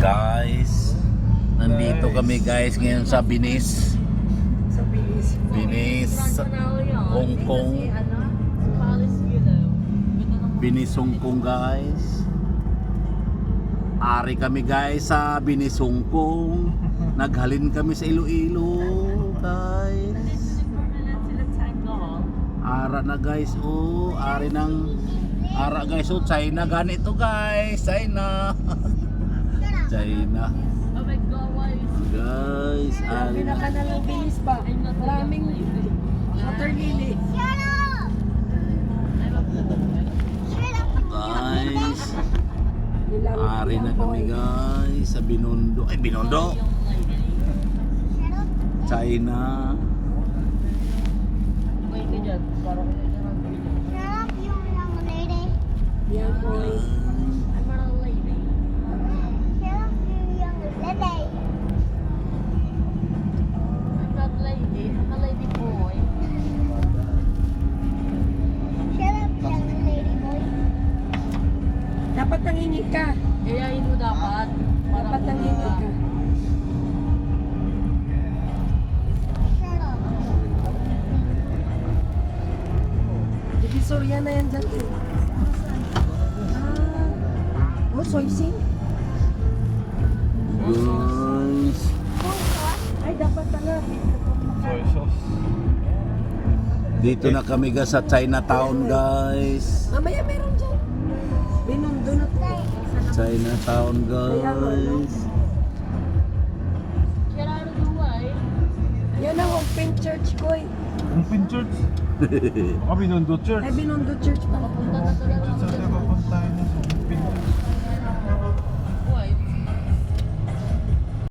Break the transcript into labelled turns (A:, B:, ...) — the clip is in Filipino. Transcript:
A: Guys, nandito kami guys ngayon sa Venice.
B: Sa Venice.
A: Venice, Hong Kong. Venice, Hong Kong guys. Ari kami guys sa Venice, Hong Kong. Naghalin kami sa Iloilo guys. Ara na guys, oh, ari ng ara guys, oh, China ganito guys, China. China.
C: Oh my God, why is
A: Guys, ari na.
B: Pinaka na lang Venice ba? Maraming water lily.
A: Guys, ari na kami guys sa Binondo. Ay, Binondo. China.
C: Wait ka dyan, parang
B: Yan boy.
C: I'm not a lady. I'm not lady, I'm a lady boy.
B: Dapat nangingi ka.
C: Yayain mo dapat.
B: Dapat nangingi ka. Divisoria na yan dyan. Oh, soy sing.
A: Guys,
B: Ay, dapat pala.
A: dito na kami guys sa Chinatown guys.
B: Mamaya meron dyan. Binundo na to.
A: Chinatown guys.
C: Get out of the way.
B: Yan ang open church ko eh.
D: Open church? Baka Binondo Church.
B: Ay, Binundo church pa.
C: Punta na talaga ako
D: Saan
C: dyan.
D: tayo papuntahin